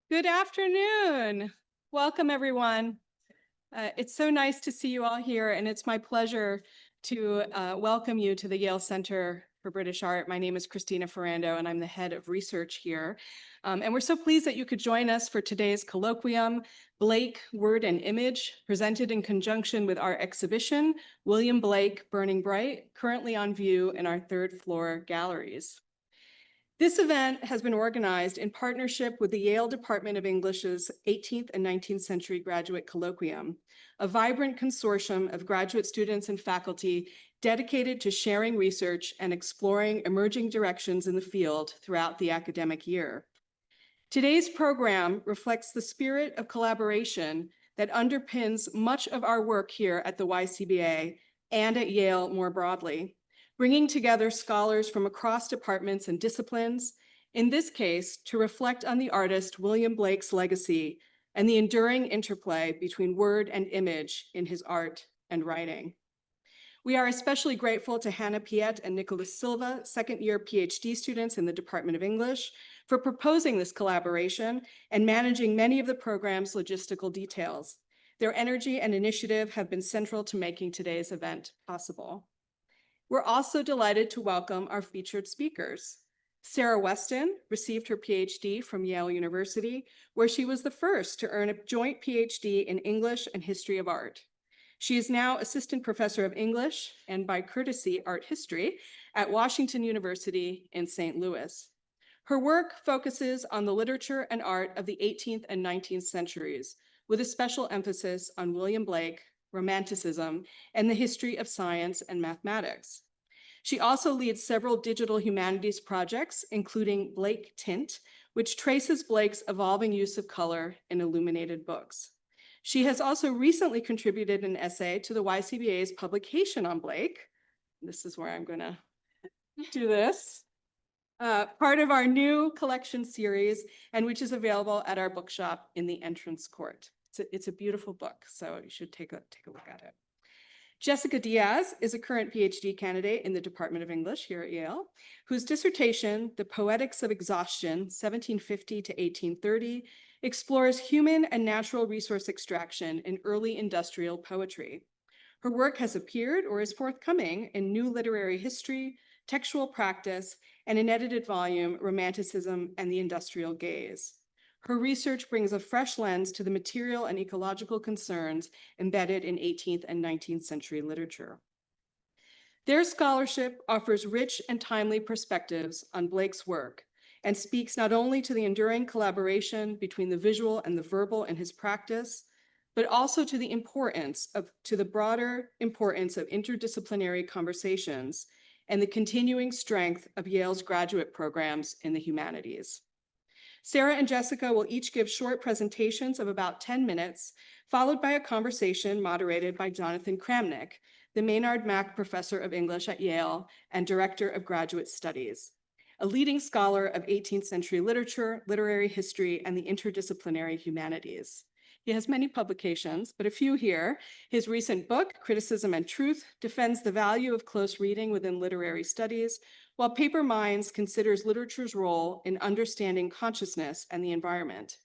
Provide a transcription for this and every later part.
Good afternoon. Welcome, everyone. It's so nice to see you all here, and it's my pleasure to welcome you to the Yale Center for British Art. My name is Christina Ferrando, and I'm the head of research here. And we're so pleased that you could join us for today's colloquium, Blake, Word and Image, presented in conjunction with our exhibition, William Blake, Burning Bright, currently on view in our third floor galleries. This event has been organized in partnership with the Yale Department of English's 18th and 19th century graduate colloquium, a vibrant consortium of graduate students and faculty dedicated to sharing research and exploring emerging directions in the field throughout the academic year. Today's program reflects the spirit of collaboration that underpins much of our work here at the YCBA and at Yale more broadly, bringing together scholars from across departments and disciplines, in this case, to reflect on the artist William Blake's legacy and the enduring interplay between word and image in his art and writing. We are especially grateful to Hannah Piet and Nicholas Silva, second-year PhD students in the Department of English, for proposing this collaboration and managing many of the program's logistical details. Their energy and initiative have been central to making today's event possible. We're also delighted to welcome our featured speakers. Sarah Weston received her PhD from Yale University, where she was the first to earn a joint PhD in English and History of Art. She is now Assistant Professor of English and, by courtesy, Art History at Washington University in St. Louis. Her work focuses on the literature and art of the 18th and 19th centuries, with a special emphasis on William Blake, Romanticism, and the history of science and mathematics. She also leads several digital humanities projects, including Blake Tint, which traces Blake's evolving use of color in illuminated books. She has also recently contributed an essay to the YCBA's publication on Blake. This is where I'm going to do this. Part of our new collection series, and which is available at our bookshop in the entrance court. It's a beautiful book, so you should take a look at it. Jessica Diaz is a current PhD candidate in the Department of English here at Yale, whose dissertation, The Poetics of Exhaustion, 1750 to 1830, explores human and natural resource extraction in early industrial poetry. Her work has appeared or is forthcoming in New Literary History, Textual Practice, and an edited volume, Romanticism and the Industrial Gaze. Her research brings a fresh lens to the material and ecological concerns embedded in 18th and 19th century literature. Their scholarship offers rich and timely perspectives on Blake's work and speaks not only to the enduring collaboration between the visual and the verbal in his practice, but also to the broader importance of interdisciplinary conversations and the continuing strength of Yale's graduate programs in the humanities. Sarah and Jessica will each give short presentations of about 10 minutes, followed by a conversation moderated by Jonathan Kramnick, the Maynard Mack Professor of English at Yale and Director of Graduate Studies, a leading scholar of 18th century literature, literary history, and the interdisciplinary humanities. He has many publications, but a few here. His recent book, Criticism and Truth, defends the value of close reading within literary studies, while Paper Minds considers literature's role in understanding consciousness and the environment.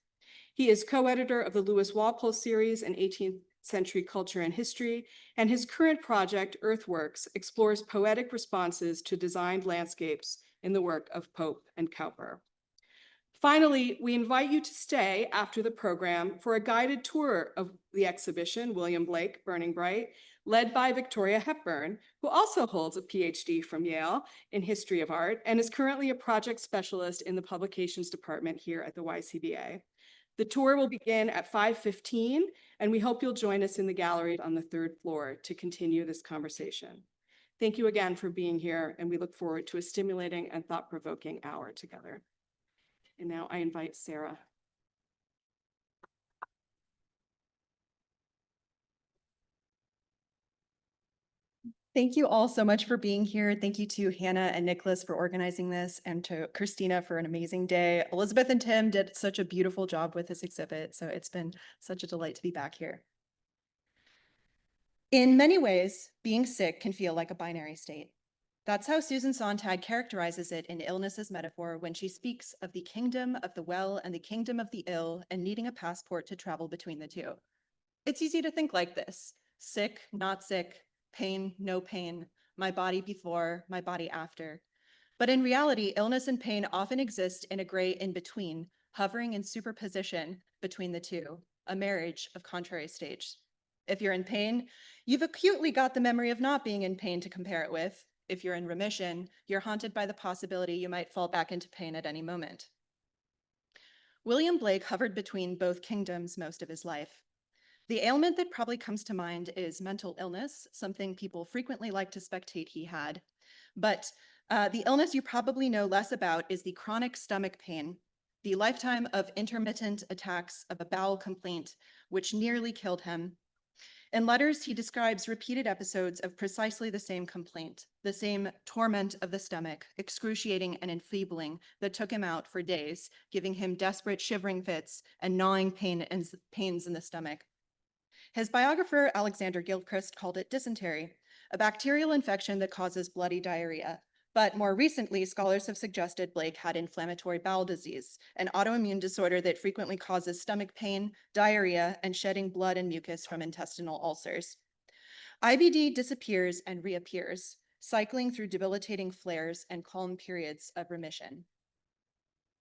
He is co-editor of the Lewis Walpole series in 18th century culture and history, and his current project, Earthworks, explores poetic responses to designed landscapes in the work of Pope and Cowper. Finally, we invite you to stay after the program for a guided tour of the exhibition, William Blake, Burning Bright, led by Victoria Hepburn, who also holds a PhD from Yale in History of Art and is currently a project specialist in the Publications Department here at the YCBA. The tour will begin at 5:15, and we hope you'll join us in the gallery on the third floor to continue this conversation. Thank you again for being here, and we look forward to a stimulating and thought-provoking hour together. And now I invite Sarah. Thank you all so much for being here. Thank you to Hannah and Nicholas for organizing this, and to Christina for an amazing day. Elizabeth and Tim did such a beautiful job with this exhibit, so it's been such a delight to be back here. In many ways, being sick can feel like a binary state. That's how Susan Sontag characterizes it in Illness's Metaphor when she speaks of the kingdom of the well and the kingdom of the ill and needing a passport to travel between the two. It's easy to think like this: sick, not sick, pain, no pain, my body before, my body after. But in reality, illness and pain often exist in a gray in between, hovering in superposition between the two, a marriage of contrary states. If you're in pain, you've acutely got the memory of not being in pain to compare it with. If you're in remission, you're haunted by the possibility you might fall back into pain at any moment. William Blake hovered between both kingdoms most of his life. The ailment that probably comes to mind is mental illness, something people frequently like to spectate he had. But the illness you probably know less about is the chronic stomach pain, the lifetime of intermittent attacks of a bowel complaint, which nearly killed him. In letters, he describes repeated episodes of precisely the same complaint, the same torment of the stomach, excruciating and enfeebling, that took him out for days, giving him desperate shivering fits and gnawing pains in the stomach. His biographer, Alexander Gilchrist, called it dysentery, a bacterial infection that causes bloody diarrhea. But more recently, scholars have suggested Blake had inflammatory bowel disease, an autoimmune disorder that frequently causes stomach pain, diarrhea, and shedding blood and mucus from intestinal ulcers. IBD disappears and reappears, cycling through debilitating flares and calm periods of remission.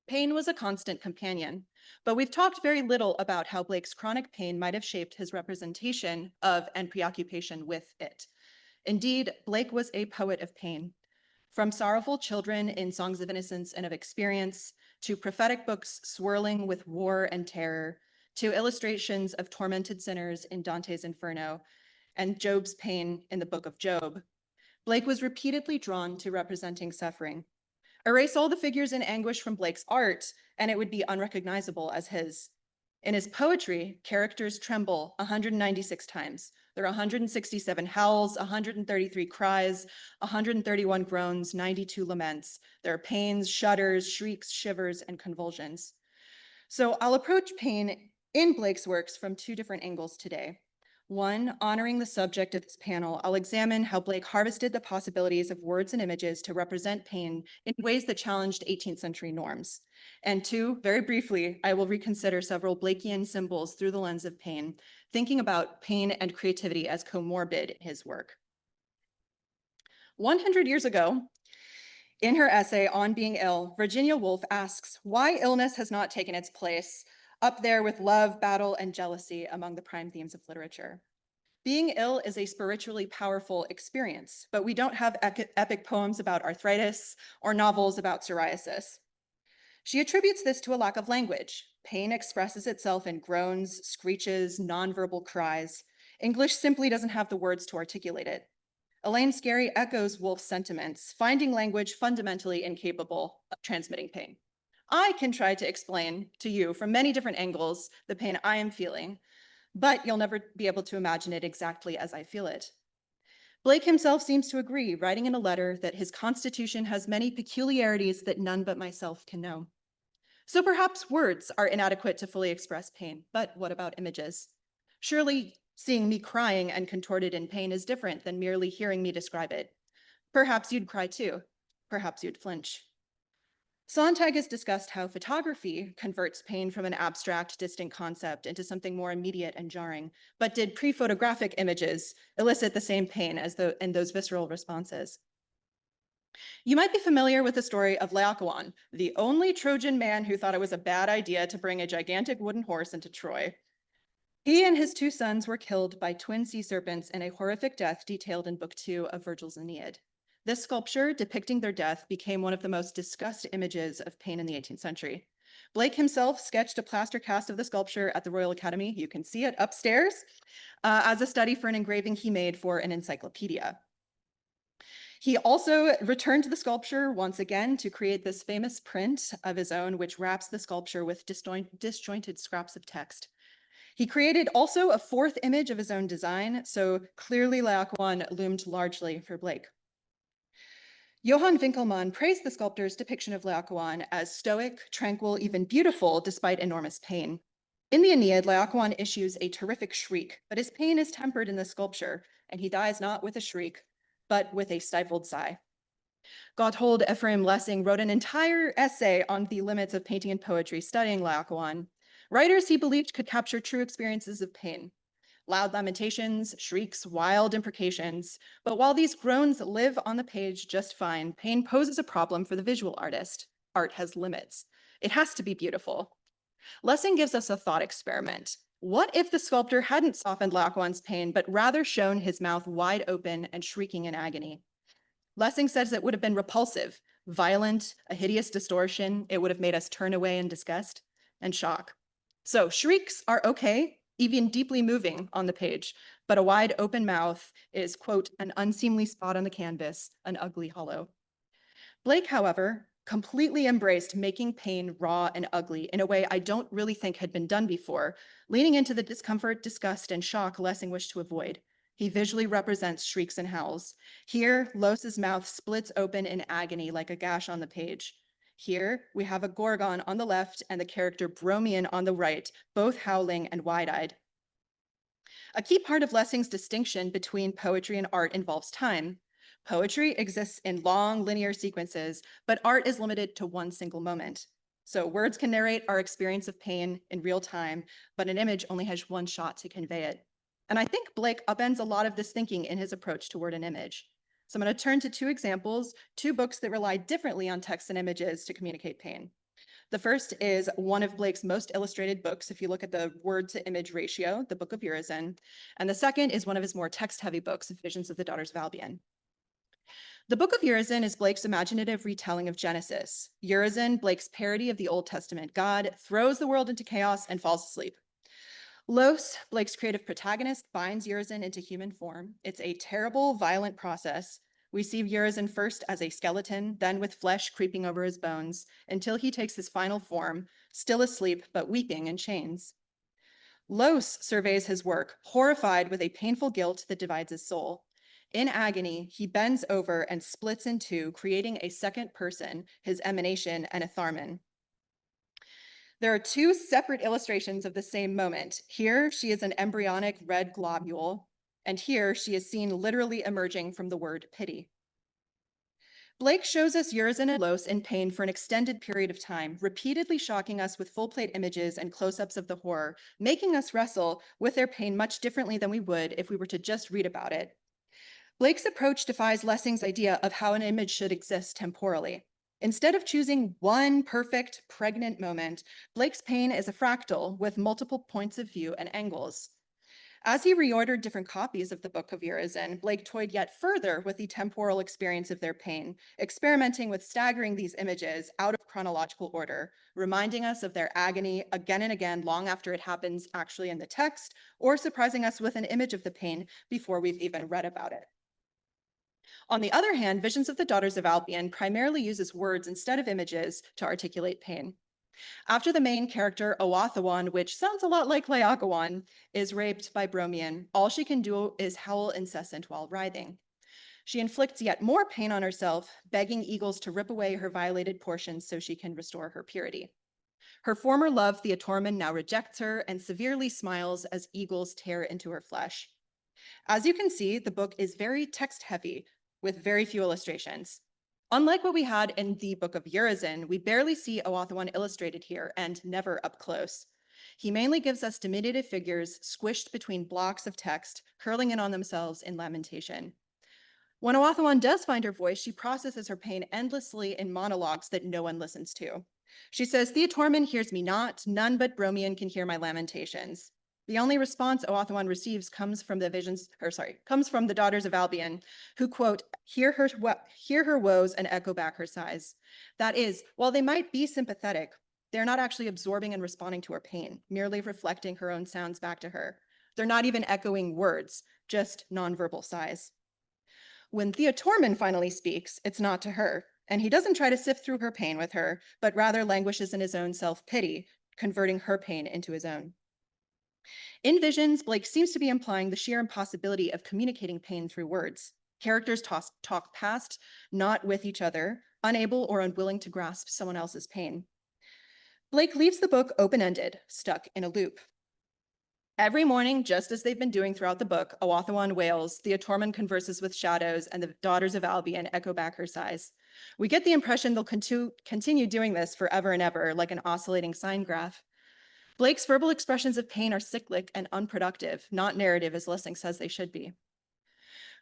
Pain was a constant companion, but we've talked very little about how Blake's chronic pain might have shaped his representation of and preoccupation with it. Indeed, Blake was a poet of pain. From sorrowful children in Songs of Innocence and of Experience, to prophetic books swirling with war and terror, to illustrations of tormented sinners in Dante's Inferno, and Job's pain in the Book of Job, Blake was repeatedly drawn to representing suffering. Erase all the figures in anguish from Blake's art, and it would be unrecognizable as his. In his poetry, characters tremble 196 times. There are 167 howls, 133 cries, 131 groans, 92 laments. There are pains, shudders, shrieks, shivers, and convulsions. So I'll approach pain in Blake's works from two different angles today. One, honoring the subject of this panel, I'll examine how Blake harvested the possibilities of words and images to represent pain in ways that challenged 18th century norms. And two, very briefly, I will reconsider several Blakean symbols through the lens of pain, thinking about pain and creativity as comorbid in his work. 100 years ago, in her essay on being ill, Virginia Woolf asks why illness has not taken its place up there with love, battle, and jealousy among the prime themes of literature. Being ill is a spiritually powerful experience, but we don't have epic poems about arthritis or novels about psoriasis. She attributes this to a lack of language. Pain expresses itself in groans, screeches, nonverbal cries. English simply doesn't have the words to articulate it. Elaine Scarry echoes Woolf's sentiments, finding language fundamentally incapable of transmitting pain. I can try to explain to you from many different angles the pain I am feeling, but you'll never be able to imagine it exactly as I feel it. Blake himself seems to agree, writing in a letter that his constitution has many peculiarities that none but myself can know. So perhaps words are inadequate to fully express pain, but what about images? Surely seeing me crying and contorted in pain is different than merely hearing me describe it. Perhaps you'd cry too. Perhaps you'd flinch. Sontag has discussed how photography converts pain from an abstract, distant concept into something more immediate and jarring, but did pre-photographic images elicit the same pain as in those visceral responses? You might be familiar with the story of Laocoon, the only Trojan man who thought it was a bad idea to bring a gigantic wooden horse into Troy. He and his two sons were killed by twin sea serpents in a horrific death detailed in Book 2 of Virgil's Aeneid. This sculpture depicting their death became one of the most discussed images of pain in the 18th century. Blake himself sketched a plaster cast of the sculpture at the Royal Academy. You can see it upstairs as a study for an engraving he made for an encyclopedia. He also returned to the sculpture once again to create this famous print of his own, which wraps the sculpture with disjointed scraps of text. He created also a fourth image of his own design, so clearly Laocoon loomed largely for Blake. Johann Winkelmann praised the sculptor's depiction of Laocoon as stoic, tranquil, even beautiful, despite enormous pain. In the Aeneid, Laocoon issues a terrific shriek, but his pain is tempered in the sculpture, and he dies not with a shriek, but with a stifled sigh. Gotthold Ephraim Lessing wrote an entire essay on the limits of painting and poetry, studying Laocoon. Writers he believed could capture true experiences of pain. Loud lamentations, shrieks, wild imprecations. But while these groans live on the page just fine, pain poses a problem for the visual artist. Art has limits. It has to be beautiful. Lessing gives us a thought experiment. What if the sculptor hadn't softened Laocoon's pain, but rather shown his mouth wide open and shrieking in agony? Lessing says it would have been repulsive, violent, a hideous distortion. It would have made us turn away in disgust and shock. So shrieks are okay, even deeply moving on the page, but a wide open mouth is, quote, an unseemly spot on the canvas, an ugly hollow. Blake, however, completely embraced making pain raw and ugly in a way I don't really think had been done before, leaning into the discomfort, disgust, and shock Lessing wished to avoid. He visually represents shrieks and howls. Here, Los's mouth splits open in agony like a gash on the page. Here, we have a Gorgon on the left and the character Bromian on the right, both howling and wide-eyed. A key part of Lessing's distinction between poetry and art involves time. Poetry exists in long linear sequences, but art is limited to one single moment. So words can narrate our experience of pain in real time, but an image only has one shot to convey it. And I think Blake upends a lot of this thinking in his approach toward an image. So I'm going to turn to two examples, two books that rely differently on text and images to communicate pain. The first is one of Blake's most illustrated books, if you look at the word to image ratio, the Book of Urizen. And the second is one of his more text-heavy books, Visions of the Daughters of Albion. The Book of Urizen is Blake's imaginative retelling of Genesis. Urizen, Blake's parody of the Old Testament God, throws the world into chaos and falls asleep. Los, Blake's creative protagonist, binds Urizen into human form. It's a terrible, violent process. We see Urizen first as a skeleton, then with flesh creeping over his bones, until he takes his final form, still asleep but weeping in chains. Los surveys his work, horrified with a painful guilt that divides his soul. In agony, he bends over and splits in two, creating a second person, his emanation and Atharmen. There are two separate illustrations of the same moment. Here, she is an embryonic red globule, and here she is seen literally emerging from the word pity. Blake shows us Urizen and Los in pain for an extended period of time, repeatedly shocking us with full-plate images and close-ups of the horror, making us wrestle with their pain much differently than we would if we were to just read about it. Blake's approach defies Lessing's idea of how an image should exist temporally. Instead of choosing one perfect, pregnant moment, Blake's pain is a fractal with multiple points of view and angles. As he reordered different copies of the Book of Urizen, Blake toyed yet further with the temporal experience of their pain, experimenting with staggering these images out of chronological order, reminding us of their agony again and again long after it happens actually in the text, or surprising us with an image of the pain before we've even read about it. On the other hand, Visions of the Daughters of Albion primarily uses words instead of images to articulate pain. After the main character, Owathewan, which sounds a lot like Laocoon, is raped by Bromian, all she can do is howl incessant while writhing. She inflicts yet more pain on herself, begging eagles to rip away her violated portions so she can restore her purity. Her former love, Theotormon, now rejects her and severely smiles as eagles tear into her flesh. As you can see, the book is very text-heavy, with very few illustrations. Unlike what we had in the Book of Urizen, we barely see Owathewan illustrated here and never up close. He mainly gives us diminutive figures squished between blocks of text, curling in on themselves in lamentation. When Owathewan does find her voice, she processes her pain endlessly in monologues that no one listens to. She says, Theotormon hears me not, none but Bromian can hear my lamentations. The only response Owathewan receives comes from the daughters of Albion, who, quote, hear her woes and echo back her sighs. That is, while they might be sympathetic, they're not actually absorbing and responding to her pain, merely reflecting her own sounds back to her. They're not even echoing words, just nonverbal sighs. When Theotormon finally speaks, it's not to her, and he doesn't try to sift through her pain with her, but rather languishes in his own self-pity, converting her pain into his own. In Visions, Blake seems to be implying the sheer impossibility of communicating pain through words. Characters talk past, not with each other, unable or unwilling to grasp someone else's pain. Blake leaves the book open-ended, stuck in a loop. Every morning, just as they've been doing throughout the book, Awathawan wails, the Atorman converses with shadows, and the daughters of Albion echo back her sighs. We get the impression they'll continue doing this forever and ever, like an oscillating sine graph. Blake's verbal expressions of pain are cyclic and unproductive, not narrative as Lessing says they should be.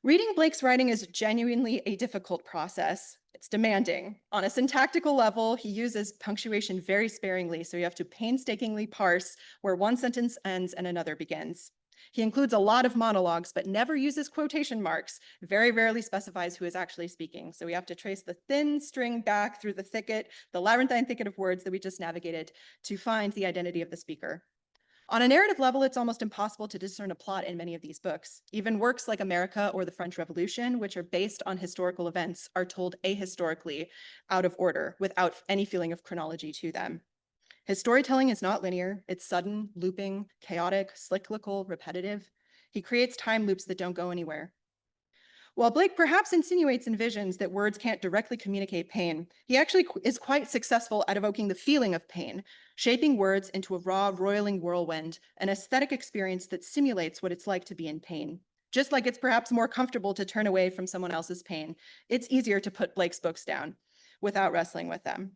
Reading Blake's writing is genuinely a difficult process. It's demanding. On a syntactical level, he uses punctuation very sparingly, so you have to painstakingly parse where one sentence ends and another begins. He includes a lot of monologues, but never uses quotation marks, very rarely specifies who is actually speaking. So we have to trace the thin string back through the thicket, the labyrinthine thicket of words that we just navigated to find the identity of the speaker. On a narrative level, it's almost impossible to discern a plot in many of these books. Even works like America or the French Revolution, which are based on historical events, are told ahistorically, out of order, without any feeling of chronology to them. His storytelling is not linear. It's sudden, looping, chaotic, cyclical, repetitive. He creates time loops that don't go anywhere. While Blake perhaps insinuates in visions that words can't directly communicate pain, he actually is quite successful at evoking the feeling of pain, shaping words into a raw, roiling whirlwind, an aesthetic experience that simulates what it's like to be in pain. Just like it's perhaps more comfortable to turn away from someone else's pain, it's easier to put Blake's books down without wrestling with them.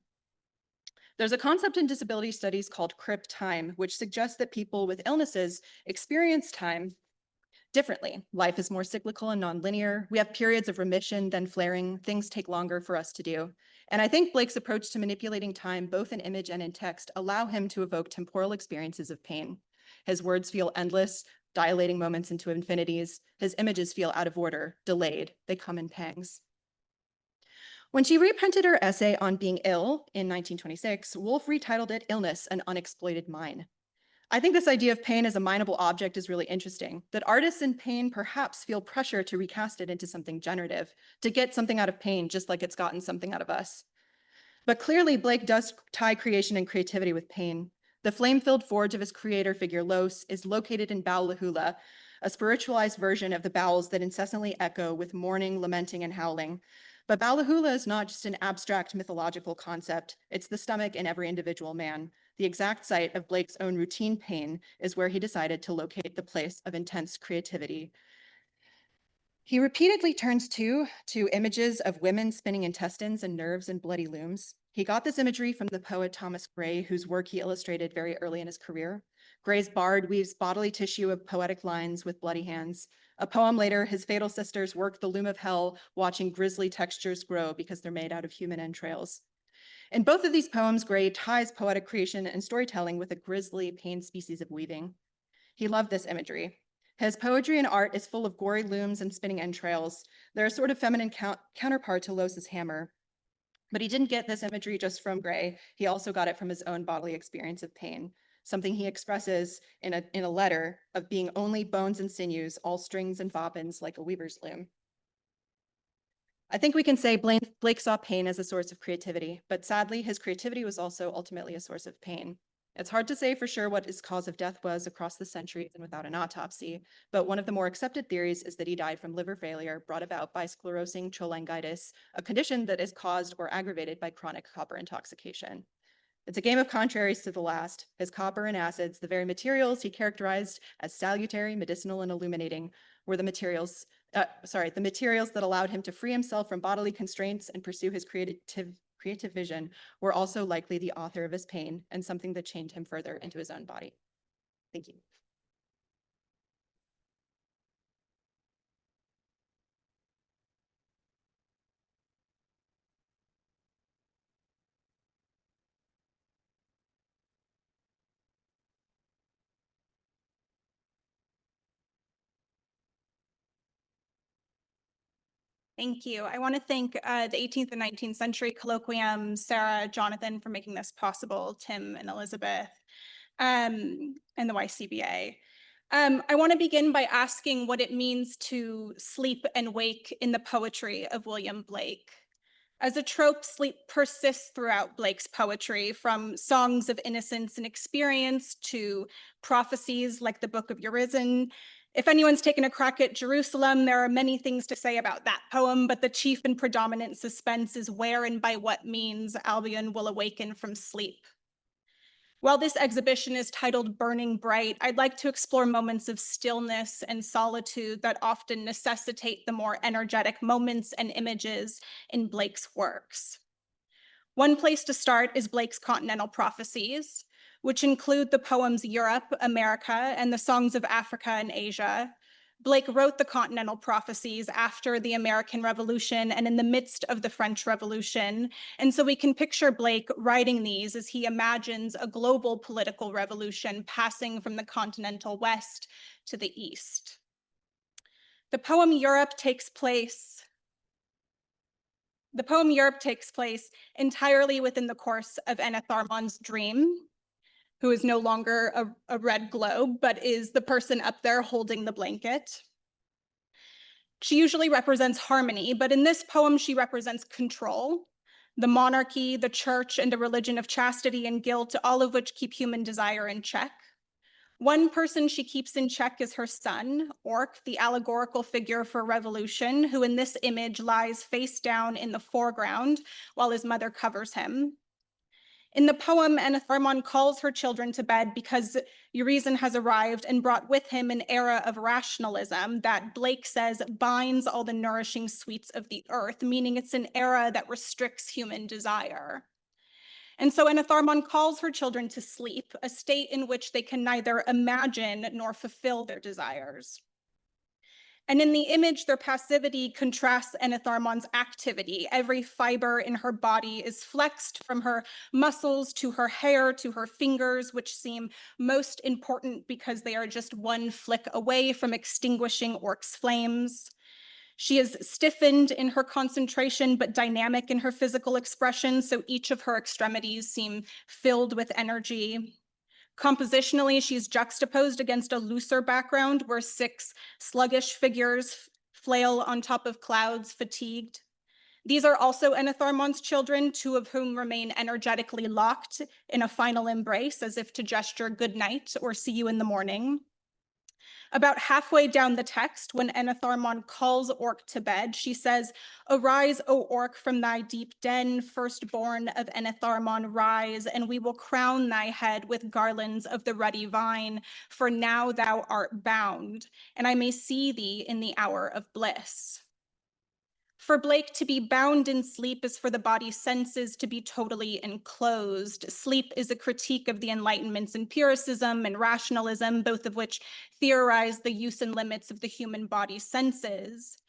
There's a concept in disability studies called crip time, which suggests that people with illnesses experience time differently. Life is more cyclical and nonlinear. We have periods of remission, then flaring. Things take longer for us to do. And I think Blake's approach to manipulating time, both in image and in text, allow him to evoke temporal experiences of pain. His words feel endless, dilating moments into infinities. His images feel out of order, delayed. They come in pangs. When she reprinted her essay on being ill in 1926, Woolf retitled it Illness, an Unexploited Mine. I think this idea of pain as a mineable object is really interesting, that artists in pain perhaps feel pressure to recast it into something generative, to get something out of pain just like it's gotten something out of us. But clearly, Blake does tie creation and creativity with pain. The flame-filled forge of his creator figure, Los, is located in Bowlahula, a spiritualized version of the bowels that incessantly echo with mourning, lamenting, and howling. But Bowlahula is not just an abstract mythological concept, it's the stomach in every individual man. The exact site of Blake's own routine pain is where he decided to locate the place of intense creativity. He repeatedly turns to images of women spinning intestines and nerves and bloody looms. He got this imagery from the poet Thomas Gray, whose work he illustrated very early in his career. Gray's bard weaves bodily tissue of poetic lines with bloody hands. A poem later, his fatal sisters work the loom of hell, watching grisly textures grow because they're made out of human entrails. In both of these poems, Gray ties poetic creation and storytelling with a grisly, pain species of weaving. He loved this imagery. His poetry and art is full of gory looms and spinning entrails. They're a sort of feminine counterpart to Los's hammer. But he didn't get this imagery just from Gray. He also got it from his own bodily experience of pain, something he expresses in a letter of being only bones and sinews, all strings and bobbins like a weaver's loom. I think we can say Blake saw pain as a source of creativity, but sadly, his creativity was also ultimately a source of pain. It's hard to say for sure what his cause of death was across the centuries and without an autopsy, but one of the more accepted theories is that he died from liver failure brought about by sclerosing cholangitis, a condition that is caused or aggravated by chronic copper intoxication. It's a game of contraries to the last. His copper and acids, the very materials he characterized as salutary, medicinal, and illuminating, were the materials that allowed him to free himself from bodily constraints and pursue his creative vision, were also likely the author of his pain and something that chained him further into his own body. Thank you. Thank you. I want to thank the 18th and 19th century colloquium, Sarah, Jonathan, for making this possible, Tim and Elizabeth, and the YCBA. I want to begin by asking what it means to sleep and wake in the poetry of William Blake. As a trope, sleep persists throughout Blake's poetry, from songs of innocence and experience to prophecies like the Book of Urizen. If anyone's taken a crack at Jerusalem, there are many things to say about that poem, but the chief and predominant suspense is where and by what means Albion will awaken from sleep. While this exhibition is titled Burning Bright, I'd like to explore moments of stillness and solitude that often necessitate the more energetic moments and images in Blake's works. One place to start is Blake's continental prophecies, which include the poems Europe, America, and the songs of Africa and Asia. Blake wrote the continental prophecies after the American Revolution and in the midst of the French Revolution. And so we can picture Blake writing these as he imagines a global political revolution passing from the continental West to the East. The poem Europe takes place entirely within the course of Enitharmon's dream, who is no longer a red globe, but is the person up there holding the blanket. She usually represents harmony, but in this poem, she represents control, the monarchy, the church, and a religion of chastity and guilt, all of which keep human desire in check. One person she keeps in check is her son, Orc, the allegorical figure for revolution, who in this image lies face down in the foreground while his mother covers him. In the poem, Enitharmon calls her children to bed because Urizen has arrived and brought with him an era of rationalism that Blake says binds all the nourishing sweets of the earth, meaning it's an era that restricts human desire. And so Enitharmon calls her children to sleep, a state in which they can neither imagine nor fulfill their desires. And in the image, their passivity contrasts Enitharmon's activity. Every fiber in her body is flexed, from her muscles to her hair to her fingers, which seem most important because they are just one flick away from extinguishing Orc's flames. She is stiffened in her concentration, but dynamic in her physical expression, so each of her extremities seem filled with energy. Compositionally, she's juxtaposed against a looser background where 6 sluggish figures flail on top of clouds, fatigued. These are also Enitharmon's children, 2 of whom remain energetically locked in a final embrace, as if to gesture good night or see you in the morning. About halfway down the text, when Enitharmon calls Orc to bed, she says, "Arise, O Orc, from thy deep den, firstborn of Enitharmon, rise, and we will crown thy head with garlands of the ruddy vine, for now thou art bound, and I may see thee in the hour of bliss." For Blake, to be bound in sleep is for the body's senses to be totally enclosed. Sleep is a critique of the Enlightenment's empiricism and rationalism, both of which theorize the use and limits of the human body's senses.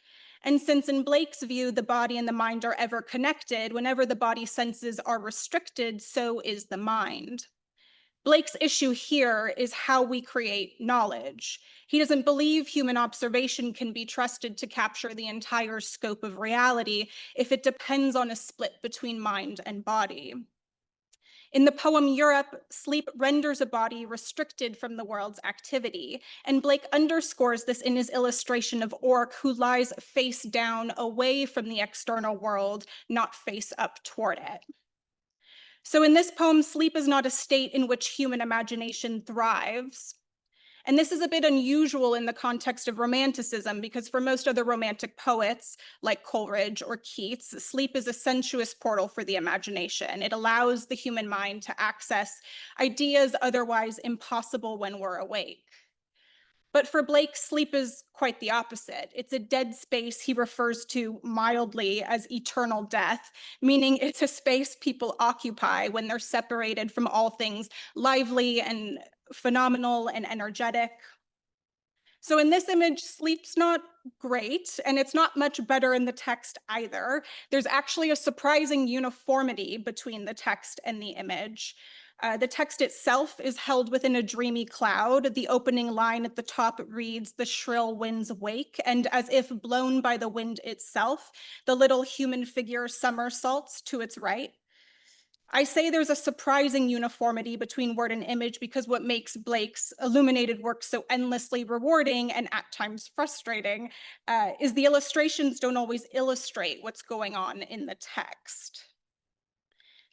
And since in Blake's view, the body and the mind are ever connected, whenever the body's senses are restricted, so is the mind. Blake's issue here is how we create knowledge. He doesn't believe human observation can be trusted to capture the entire scope of reality if it depends on a split between mind and body. In the poem Europe, sleep renders a body restricted from the world's activity, and Blake underscores this in his illustration of Orc, who lies face down away from the external world, not face up toward it. So in this poem, sleep is not a state in which human imagination thrives. And this is a bit unusual in the context of Romanticism, because for most other Romantic poets, like Coleridge or Keats, sleep is a sensuous portal for the imagination. It allows the human mind to access ideas otherwise impossible when we're awake. But for Blake, sleep is quite the opposite. It's a dead space he refers to mildly as eternal death, meaning it's a space people occupy when they're separated from all things lively and phenomenal and energetic. So in this image, sleep's not great, and it's not much better in the text either. There's actually a surprising uniformity between the text and the image. The text itself is held within a dreamy cloud. The opening line at the top reads, "The shrill winds wake," and as if blown by the wind itself, the little human figure somersaults to its right. I say there's a surprising uniformity between word and image because what makes Blake's illuminated work so endlessly rewarding and at times frustrating is the illustrations don't always illustrate what's going on in the text.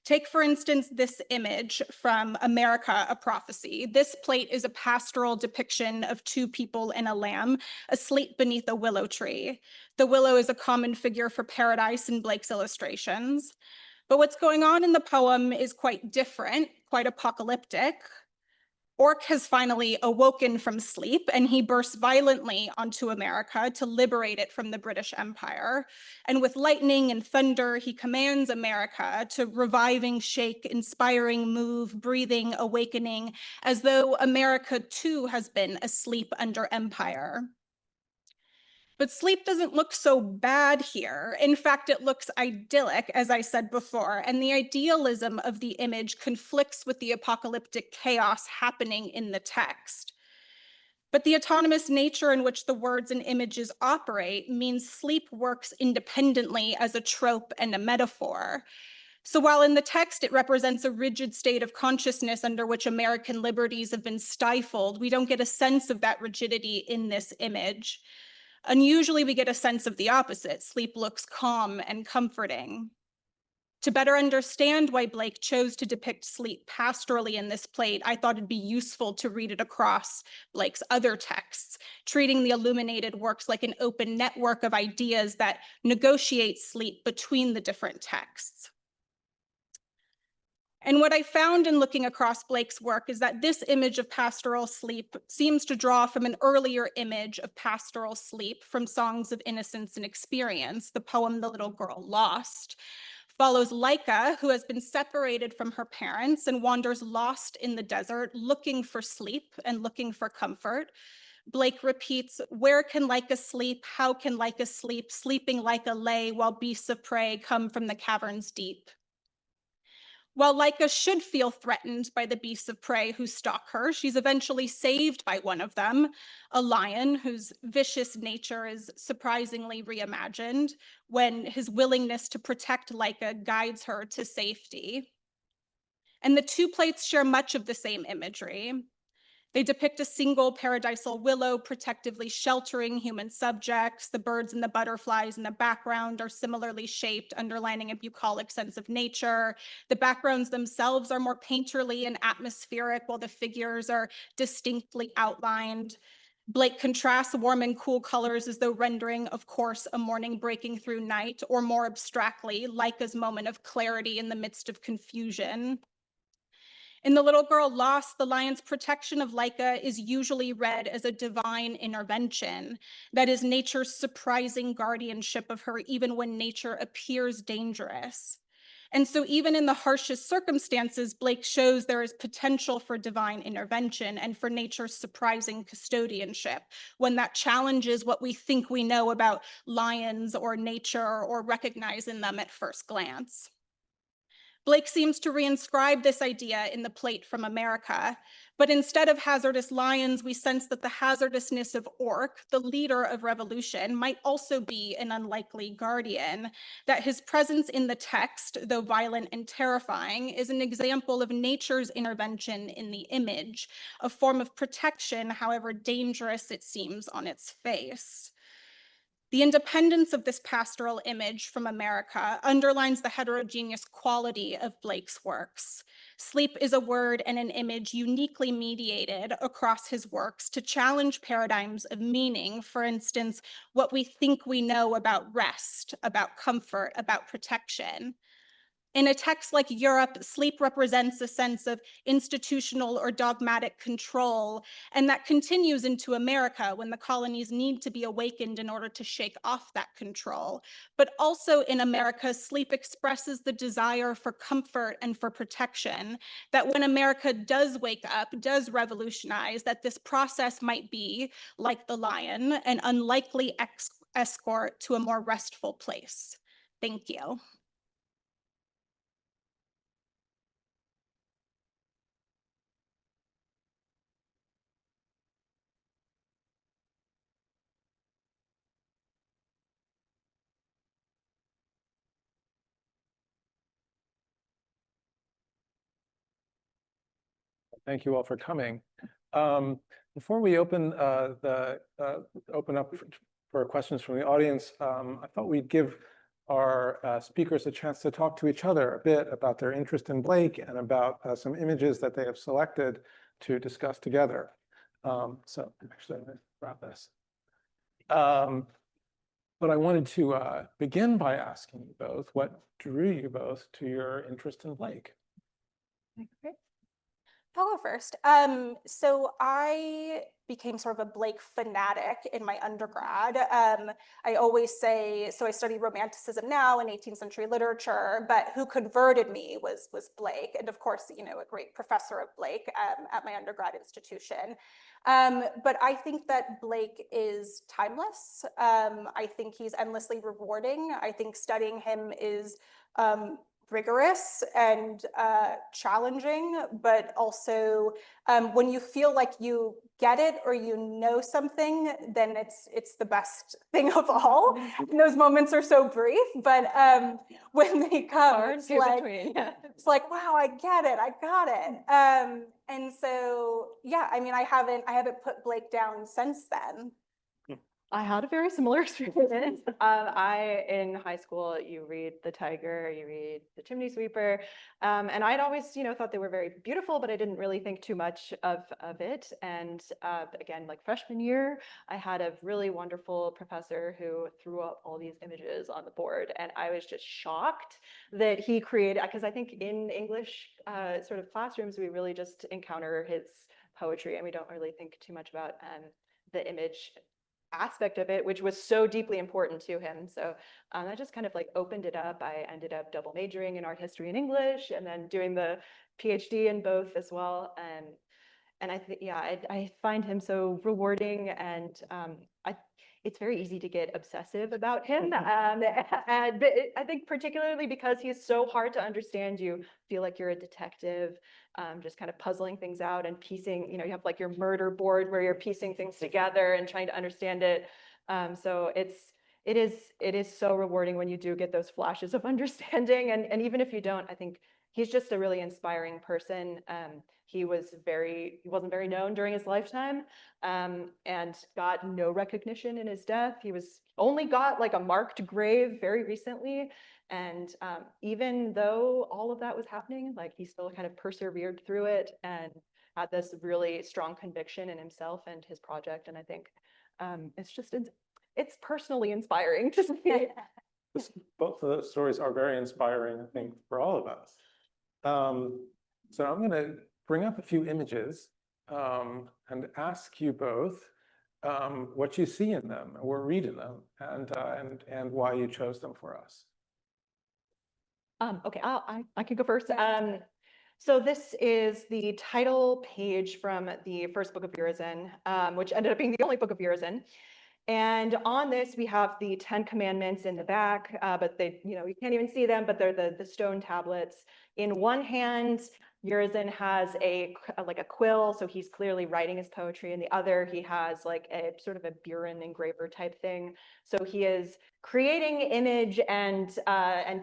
Take, for instance, this image from America, a Prophecy. This plate is a pastoral depiction of 2 people and a lamb asleep beneath a willow tree. The willow is a common figure for paradise in Blake's illustrations. But what's going on in the poem is quite different, quite apocalyptic. Orc has finally awoken from sleep, and he bursts violently onto America to liberate it from the British Empire. And with lightning and thunder, he commands America to reviving, shake, inspiring, move, breathing, awakening, as though America too has been asleep under empire. But sleep doesn't look so bad here. In fact, it looks idyllic, as I said before, and the idealism of the image conflicts with the apocalyptic chaos happening in the text. But the autonomous nature in which the words and images operate means sleep works independently as a trope and a metaphor. So while in the text it represents a rigid state of consciousness under which American liberties have been stifled, we don't get a sense of that rigidity in this image. Unusually, we get a sense of the opposite. Sleep looks calm and comforting. To better understand why Blake chose to depict sleep pastorally in this plate, I thought it'd be useful to read it across Blake's other texts, treating the illuminated works like an open network of ideas that negotiate sleep between the different texts. And what I found in looking across Blake's work is that this image of pastoral sleep seems to draw from an earlier image of pastoral sleep from Songs of Innocence and Experience, the poem The Little Girl Lost. Follows Laika, who has been separated from her parents and wanders lost in the desert, looking for sleep and looking for comfort. Blake repeats, "Where can Laika sleep? How can Laika sleep? Sleeping Laika lay while beasts of prey come from the caverns deep." While Laika should feel threatened by the beasts of prey who stalk her, she's eventually saved by one of them, a lion whose vicious nature is surprisingly reimagined when his willingness to protect Laika guides her to safety. And the two plates share much of the same imagery. They depict a single paradisal willow protectively sheltering human subjects. The birds and the butterflies in the background are similarly shaped, underlining a bucolic sense of nature. The backgrounds themselves are more painterly and atmospheric, while the figures are distinctly outlined. Blake contrasts warm and cool colors as though rendering, of course, a morning breaking through night, or more abstractly, Laika's moment of clarity in the midst of confusion. In The Little Girl Lost, the lion's protection of Laika is usually read as a divine intervention, that is nature's surprising guardianship of her even when nature appears dangerous. And so even in the harshest circumstances, Blake shows there is potential for divine intervention and for nature's surprising custodianship, when that challenges what we think we know about lions or nature or recognize in them at first glance. Blake seems to reinscribe this idea in the plate from America, but instead of hazardous lions, we sense that the hazardousness of Orc, the leader of revolution, might also be an unlikely guardian, that his presence in the text, though violent and terrifying, is an example of nature's intervention in the image, a form of protection, however dangerous it seems on its face. The independence of this pastoral image from America underlines the heterogeneous quality of Blake's works. Sleep is a word and an image uniquely mediated across his works to challenge paradigms of meaning, for instance, what we think we know about rest, about comfort, about protection. In a text like Europe, sleep represents a sense of institutional or dogmatic control, and that continues into America when the colonies need to be awakened in order to shake off that control. But also in America, sleep expresses the desire for comfort and for protection, that when America does wake up, does revolutionize, that this process might be, like the lion, an unlikely escort to a more restful place. Thank you. Thank you all for coming. Before we open open up for questions from the audience, I thought we'd give our speakers a chance to talk to each other a bit about their interest in Blake and about some images that they have selected to discuss together. So actually, I'm going to grab this. But I wanted to begin by asking you both, what drew you both to your interest in Blake? I'll go first. So I became sort of a Blake fanatic in my undergrad. I always say, so I study Romanticism now in 18th century literature, but who converted me was Blake. And of course, you know, a great professor of Blake at my undergrad institution. But I think that Blake is timeless. I think he's endlessly rewarding. I think studying him is rigorous and challenging, but also when you feel like you get it or you know something, then it's the best thing of all. And those moments are so brief, but when they come, it's like, wow, I get it, I got it. And so, yeah, I mean, I haven't put Blake down since then. I had a very similar experience. In high school, you read The Tiger, you read The Chimney Sweeper, and I'd always, you know, thought they were very beautiful, but I didn't really think too much of it. And again, like freshman year, I had a really wonderful professor who threw up all these images on the board, and I was just shocked that he created, because I think in English sort of classrooms, we really just encounter his poetry, and we don't really think too much about the image aspect of it, which was so deeply important to him. So that just kind of like opened it up. I ended up double majoring in art history and English, and then doing the PhD in both as well. And I think, yeah, I find him so rewarding, and it's very easy to get obsessive about him. And I think particularly because he's so hard to understand, you feel like you're a detective, just kind of puzzling things out and piecing, you know, you have like your murder board where you're piecing things together and trying to understand it. So it is so rewarding when you do get those flashes of understanding. And even if you don't, I think he's just a really inspiring person. He wasn't very known during his lifetime, and got no recognition in his death. He was only got like a marked grave very recently. And even though all of that was happening, like he still kind of persevered through it and had this really strong conviction in himself and his project. And I think it's personally inspiring to see. Both of those stories are very inspiring, I think, for all of us. So I'm going to bring up a few images and ask you both what you see in them or read in them, and why you chose them for us. Okay, I can go first. So this is the title page from the first book of Urizen, which ended up being the only book of Urizen. And on this, we have the 10 commandments in the back, but they, you know, you can't even see them, but they're the stone tablets. In one hand, Urizen has like a quill, so he's clearly writing his poetry. In the other, he has like a sort of a Buren engraver type thing. So he is creating image and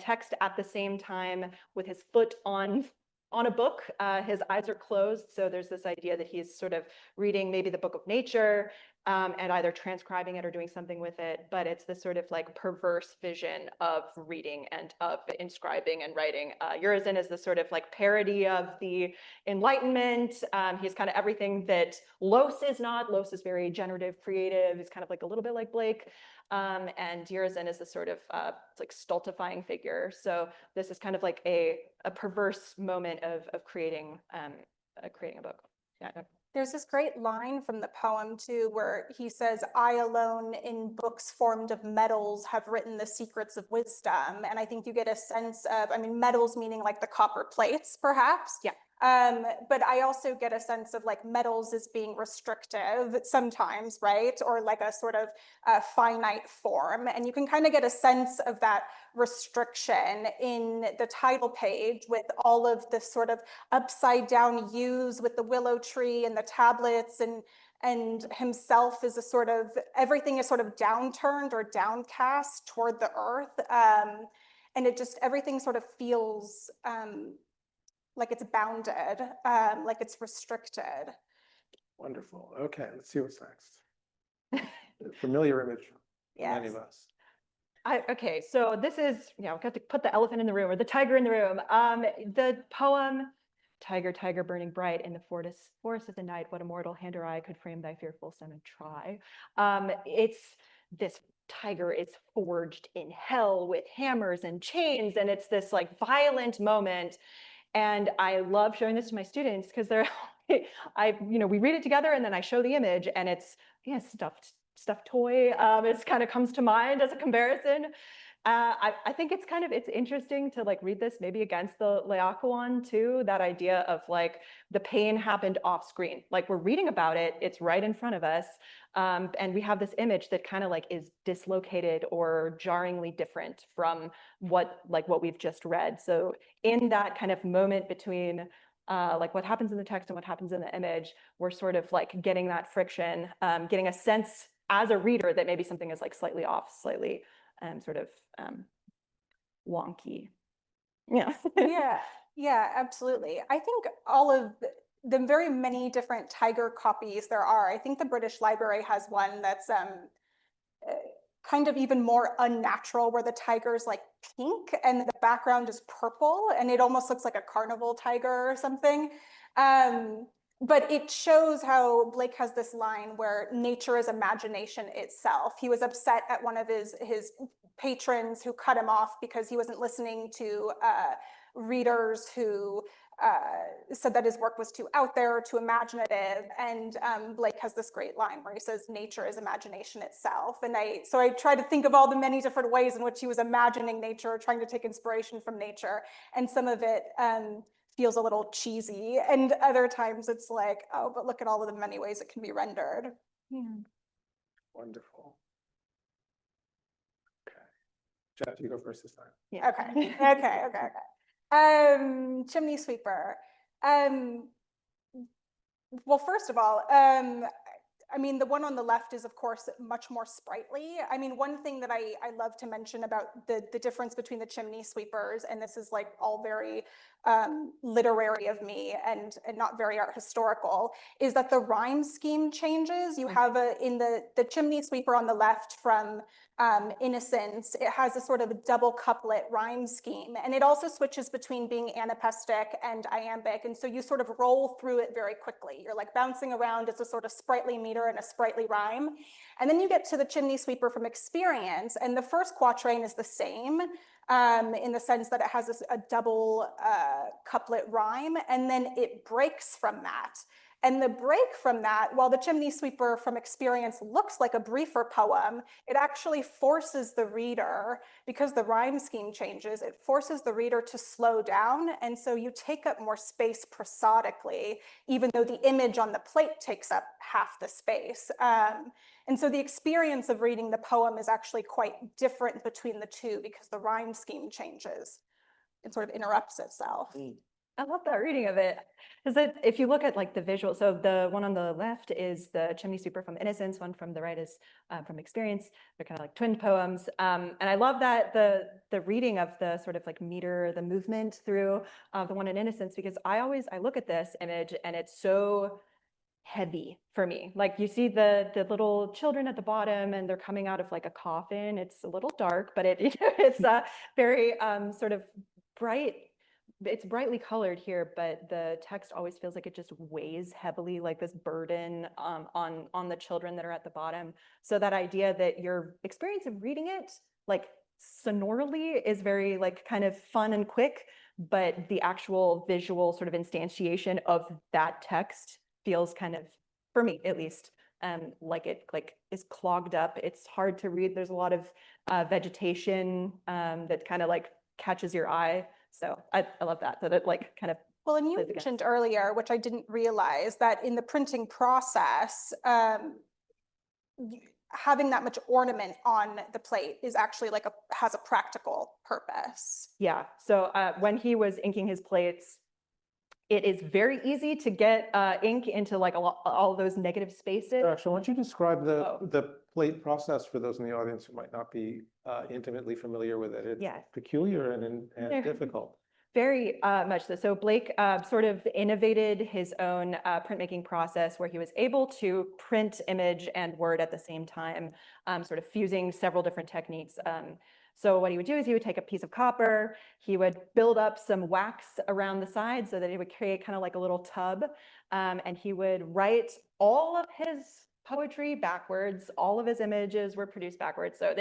text at the same time with his foot on a book. His eyes are closed, so there's this idea that he's sort of reading maybe the book of nature, and either transcribing it or doing something with it. But it's this sort of like perverse vision of reading and of inscribing and writing. Urizen is this sort of like parody of the Enlightenment. He's kind of everything that Los is not. Los is very generative, creative. He's kind of like a little bit like Blake. And Urizen is this sort of like stultifying figure. So this is kind of like a perverse moment of creating a book. Yeah. There's this great line from the poem too, where he says, "I alone in books formed of metals have written the secrets of wisdom." And I think you get a sense of, I mean, metals meaning like the copper plates, perhaps. Yeah. But I also get a sense of like metals as being restrictive sometimes, right? Or like a sort of finite form. And you can kind of get a sense of that restriction in the title page with all of the sort of upside down U's with the willow tree and the tablets, and himself is a sort of, everything is sort of downturned or downcast toward the earth. And it just, everything sort of feels like it's bounded, like it's restricted. Wonderful. Okay, let's see what's next. Familiar image for many of us. Okay, so this is, you know, got to put the elephant in the room or the tiger in the room. The poem, "Tiger, tiger, burning bright in the forest of the night, what a mortal hand or eye could frame thy fearful son and try." It's this tiger is forged in hell with hammers and chains, and it's this like violent moment. And I love showing this to my students because they're, we read it together and then I show the image and it's, yeah, stuffed toy. It kind of comes to mind as a comparison. I think it's interesting to like read this maybe against the Laocoon too, that idea of like the pain happened off screen. Like we're reading about it, it's right in front of us. And we have this image that kind of like is dislocated or jarringly different from what we've just read. So in that kind of moment between like what happens in the text and what happens in the image, we're sort of like getting that friction, getting a sense as a reader that maybe something is like slightly off, slightly sort of wonky. Yeah. Yeah, absolutely. I think all of the very many different tiger copies there are, I think the British Library has one that's kind of even more unnatural, where the tiger's like pink and the background is purple and it almost looks like a carnival tiger or something. But it shows how Blake has this line where nature is imagination itself. He was upset at one of his patrons who cut him off because he wasn't listening to readers who said that his work was too out there, too imaginative. And Blake has this great line where he says, nature is imagination itself. And so I try to think of all the many different ways in which he was imagining nature, trying to take inspiration from nature. And some of it feels a little cheesy. And other times it's like, oh, but look at all of the many ways it can be rendered. Yeah. Wonderful. Okay. Jeff, you go first this time. Yeah. Okay. Chimney sweeper. Well, first of all, I mean, the one on the left is, of course, much more sprightly. I mean, one thing that I love to mention about the difference between the chimney sweepers, and this is like all very literary of me and not very art historical, is that the rhyme scheme changes. You have in the chimney sweeper on the left from Innocence, it has a sort of double couplet rhyme scheme, and it also switches between being anapestic and iambic, and so you sort of roll through it very quickly. You're like bouncing around. It's a sort of sprightly meter and a sprightly rhyme, and then you get to the chimney sweeper from Experience, and the first quatrain is the same in the sense that it has a double couplet rhyme, and then it breaks from that. And the break from that, while the chimney sweeper from Experience looks like a briefer poem, it actually forces the reader, because the rhyme scheme changes, it forces the reader to slow down. And so you take up more space prosodically, even though the image on the plate takes up half the space. And so the experience of reading the poem is actually quite different between the two because the rhyme scheme changes. It sort of interrupts itself. I love that reading of it. Because if you look at like the visual, so the one on the left is the chimney sweeper from Innocence, one from the right is from Experience. They're kind of like twin poems. And I love that the reading of the sort of like meter, the movement through the one in Innocence, because I look at this image and it's so heavy for me. Like you see the little children at the bottom and they're coming out of like a coffin. It's a little dark, but it's very sort of bright. It's brightly colored here, but the text always feels like it just weighs heavily, like this burden on the children that are at the bottom. So that idea that your experience of reading it, like sonorally, is very like kind of fun and quick, but the actual visual sort of instantiation of that text feels kind of, for me at least, like it is clogged up. It's hard to read. There's a lot of vegetation that kind of like catches your eye. So I love that it like kind of. Well, and you mentioned earlier, which I didn't realize, that in the printing process, having that much ornament on the plate is actually like has a practical purpose. Yeah. So when he was inking his plates, it is very easy to get ink into like all those negative spaces. So why don't you describe the plate process for those in the audience who might not be intimately familiar with it? It's peculiar and difficult. Very much so. So Blake sort of innovated his own printmaking process where he was able to print image and word at the same time, sort of fusing several different techniques. So what he would do is he would take a piece of copper, he would build up some wax around the side so that it would create kind of like a little tub, and he would write all of his poetry backwards. All of his images were produced backwards. So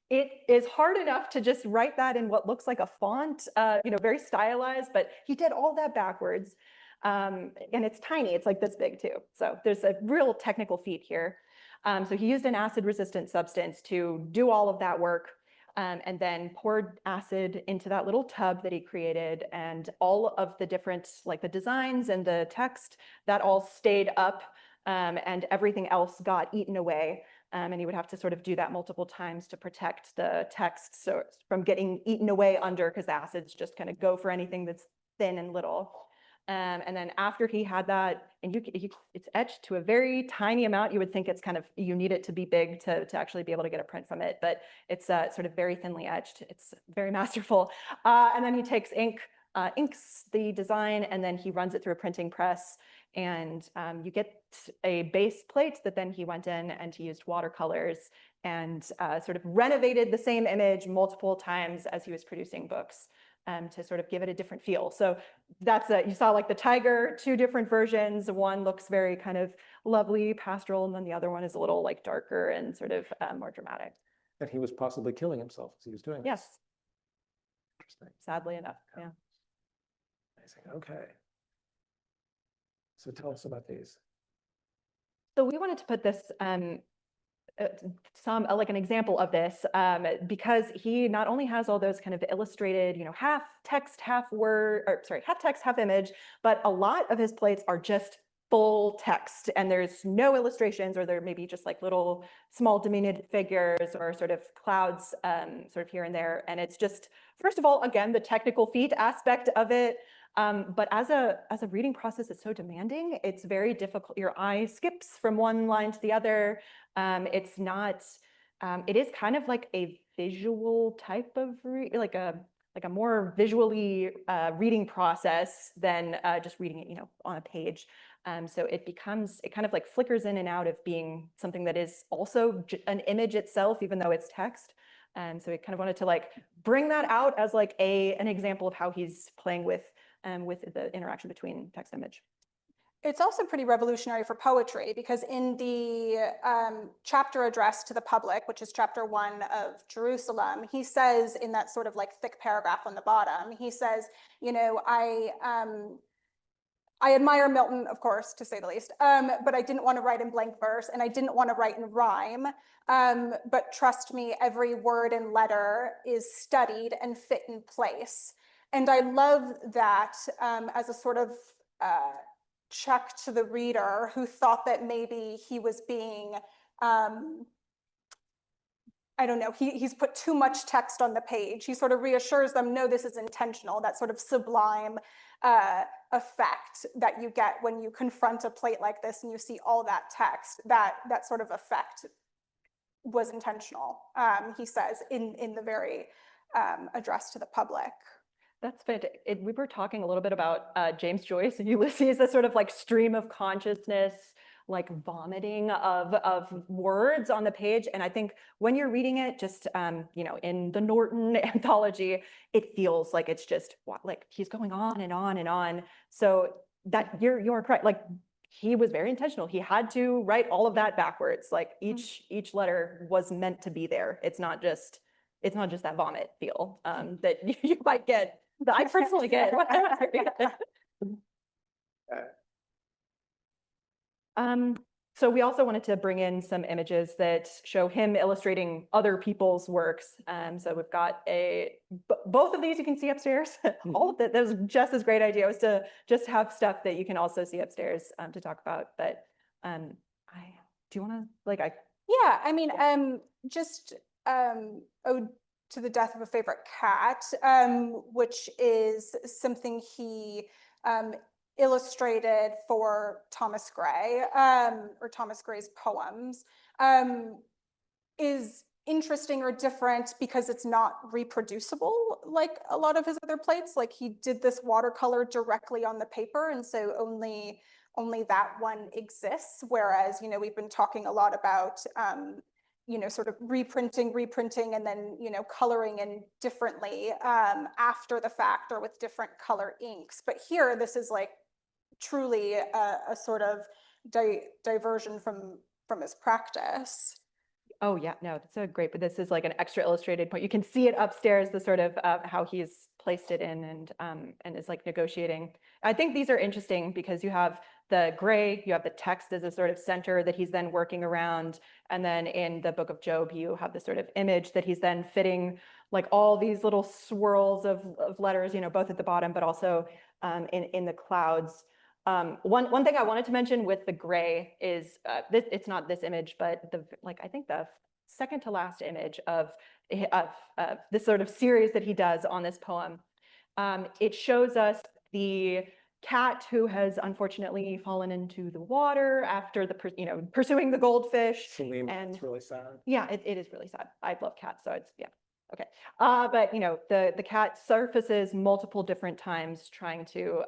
it is hard enough to just write that in what looks like a font, very stylized, but he did all that backwards. And it's tiny, it's like this big too. So there's a real technical feat here. So he used an acid resistant substance to do all of that work. And then poured acid into that little tub that he created, and all of the different, like the designs and the text, that all stayed up, and everything else got eaten away. And he would have to sort of do that multiple times to protect the text from getting eaten away under, because the acids just kind of go for anything that's thin and little. And then after he had that, and it's etched to a very tiny amount. You would think it's you need it to be big to actually be able to get a print from it, but it's sort of very thinly etched. It's very masterful. And then he takes inks the design, and then he runs it through a printing press, and you get a base plate that then he went in and he used watercolors and sort of renovated the same image multiple times as he was producing books. To sort of give it a different feel. So that's you saw like the tiger, two different versions. One looks very kind of lovely, pastoral, and then the other one is a little like darker and sort of more dramatic. And he was possibly killing himself as he was doing this. Yes, Interesting. sadly enough, yeah. Amazing. Okay. So tell us about these. So we wanted to put this like an example of this, because he not only has all those kind of illustrated, half text, half word, or sorry, half text, half image, but a lot of his plates are just full text, and there's no illustrations, or there may be just like little small diminutive figures or sort of clouds sort of here and there. And it's just, first of all, again, the technical feat aspect of it. But as a reading process, it's so demanding. It's very difficult. Your eye skips from one line to the other. It's not, it is kind of like a visual type of like a more visually reading process than just reading it, on a page. So it kind of like flickers in and out of being something that is also an image itself, even though it's text. And so we kind of wanted to like bring that out as like an example of how he's playing with the interaction between text and image. It's also pretty revolutionary for poetry, because in the chapter address to the public, which is chapter 1 of Jerusalem, he says in that sort of like thick paragraph on the bottom, he says, I admire Milton, of course, to say the least, but I didn't want to write in blank verse, and I didn't want to write in rhyme. But trust me, every word and letter is studied and fit in place. And I love that as a sort of check to the reader who thought that maybe he was being, I don't know, he's put too much text on the page. He sort of reassures them, no, this is intentional, that sort of sublime effect that you get when you confront a plate like this and you see all that text, that sort of effect was intentional, he says in the very address to the public. That's fantastic. We were talking a little bit about James Joyce and Ulysses, a sort of like stream of consciousness, like vomiting of words on the page. And I think when you're reading it, just in the Norton anthology, it feels like it's just like he's going on and on and on. So that you're correct. Like he was very intentional. He had to write all of that backwards. Like each letter was meant to be there. It's not just that vomit feel that you might get. That I personally get. So we also wanted to bring in some images that show him illustrating other people's works. So we've got both of these you can see upstairs. All of that was just as great idea, was to just have stuff that you can also see upstairs to talk about. But do you want to like Yeah, I mean, just Ode to the Death of a Favorite Cat, which is something he illustrated for Thomas Gray, or Thomas Gray's poems, is interesting or different because it's not reproducible like a lot of his other plates. Like he did this watercolor directly on the paper, and so only that one exists. Whereas, we've been talking a lot about sort of reprinting, and then, coloring in differently after the fact or with different color inks. But here, this is like truly a sort of diversion from from his practice. Oh yeah, no, that's a great, but this is like an extra illustrated point. You can see it upstairs, the sort of how he's placed it in and is like negotiating. I think these are interesting because you have the gray, you have the text as a sort of center that he's then working around. And then in the book of Job, you have this sort of image that he's then fitting like all these little swirls of letters, you know, both at the bottom, but also in the clouds. One thing I wanted to mention with the gray is it's not this image, but I think the second to last image of this sort of series that he does on this poem. It shows us the cat who has unfortunately fallen into the water after pursuing the goldfish. Salim, and it's really sad. yeah, it is really sad. I love cats, so it's yeah. Okay, but you know, the cat surfaces multiple different times trying to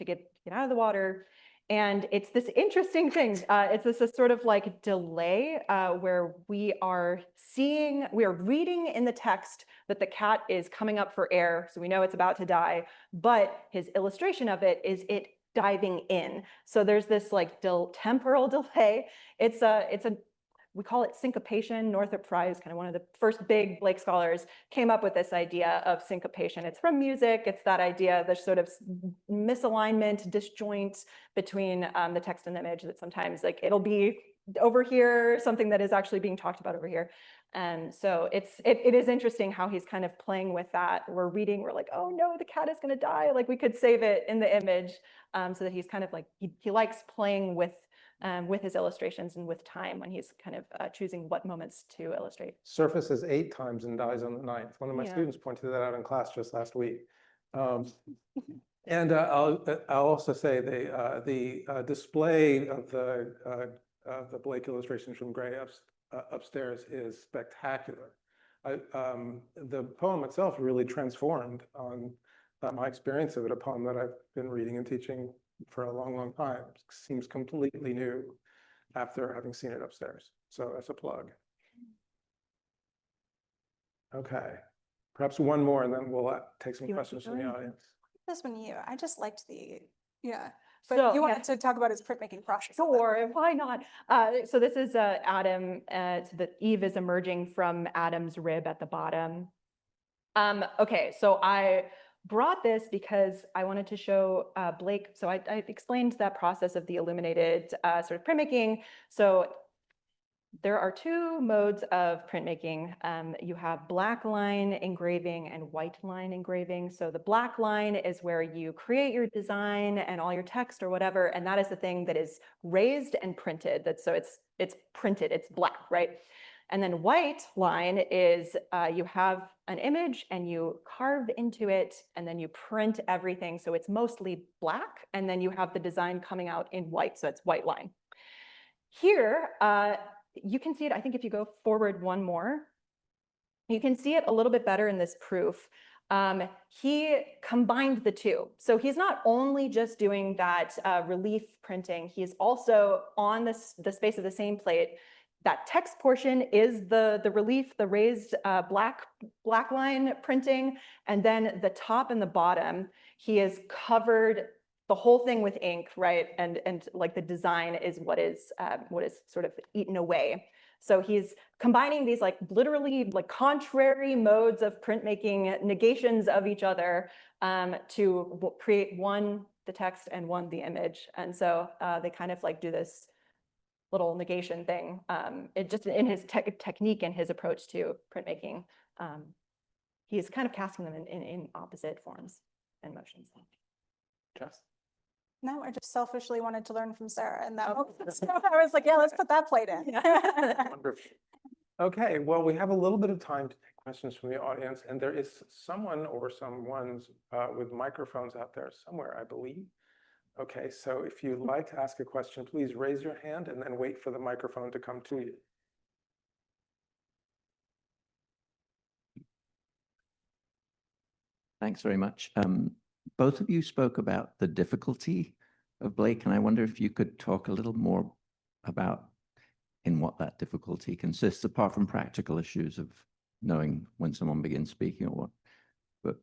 get out of the water, and it's this interesting thing. It's this sort of like delay where we are reading in the text that the cat is coming up for air, so we know it's about to die. But his illustration of it is it diving in. So there's this like temporal delay. It's a we call it syncopation. Northrop Frye is kind of one of the first big Blake scholars, came up with this idea of syncopation. It's from music. It's that idea, the sort of misalignment, disjoint between the text and the image, that sometimes like it'll be over here, something that is actually being talked about over here. And so it is interesting how he's kind of playing with that. We're reading, we're like, oh no, the cat is going to die. Like we could save it in the image, so that he's kind of like, he likes playing with his illustrations and with time when he's kind of choosing what moments to illustrate. Surfaces 8 times and dies on the 9th. One of my Yeah. students pointed that out in class just last week. And I'll also say the display of the Blake illustrations from Gray upstairs is spectacular. The poem itself really transformed on my experience of it, a poem that I've been reading and teaching for a long, long time. It seems completely new after having seen it upstairs. So that's a plug. Okay, perhaps one more and then we'll take some You want to questions keep from the going? audience. This one, I just liked yeah. But So, you yeah. wanted to talk about his printmaking process. Sure, why not? So this is Adam, so that Eve is emerging from Adam's rib at the bottom. Okay, so I brought this because I wanted to show Blake. So I explained that process of the illuminated sort of printmaking. So there are 2 modes of printmaking. You have black line engraving and white line engraving. So the black line is where you create your design and all your text or whatever, and that is the thing that is raised and printed. So it's printed, it's black, right? And then white line is you have an image and you carve into it and then you print everything. So it's mostly black, and then you have the design coming out in white. So it's white line. Here, you can see it, I think if you go forward one more, you can see it a little bit better in this proof. He combined the 2. So he's not only just doing that relief printing, he's also on the space of the same plate. That text portion is the relief, the raised black line printing, and then the top and the bottom, he has covered the whole thing with ink, right? And like the design is what is sort of eaten away. So he's combining these like literally like contrary modes of printmaking, negations of each other, to create one the text and one the image. And so they kind of like do this little negation thing. It just in his technique and his approach to printmaking, he's kind of casting them in opposite forms and motions. Jess? No, I just selfishly wanted to learn from Sarah, and that so I was like, yeah, let's put that plate in. Wonderful. Okay, well, we have a little bit of time to take questions from the audience, and there is someone or someone's with microphones out there somewhere, I believe. Okay, so if you'd like to ask a question, please raise your hand and then wait for the microphone to come to you. Thanks very much. Both of you spoke about the difficulty of Blake, and I wonder if you could talk a little more about in what that difficulty consists, apart from practical issues of knowing when someone begins speaking or what. But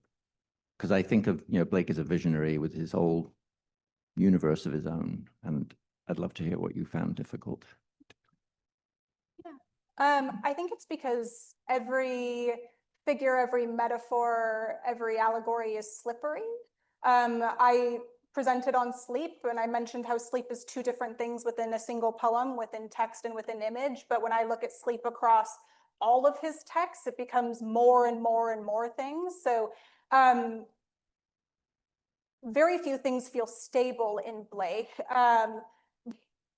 because I think of, Blake as a visionary with his whole universe of his own, and I'd love to hear what you found difficult. I think it's because every figure, every metaphor, every allegory is slippery. I presented on sleep and I mentioned how sleep is two different things within a single poem, within text and within image. But when I look at sleep across all of his texts, it becomes more and more and more things. So very few things feel stable in Blake.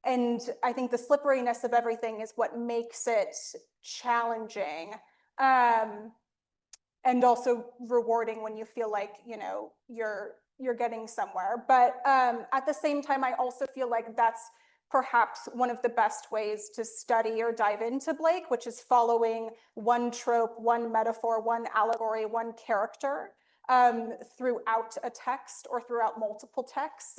And I think the slipperiness of everything is what makes it challenging. And also rewarding when you feel like, you know, you're getting somewhere. But at the same time, I also feel like that's perhaps one of the best ways to study or dive into Blake, which is following one trope, one metaphor, one allegory, one character throughout a text or throughout multiple texts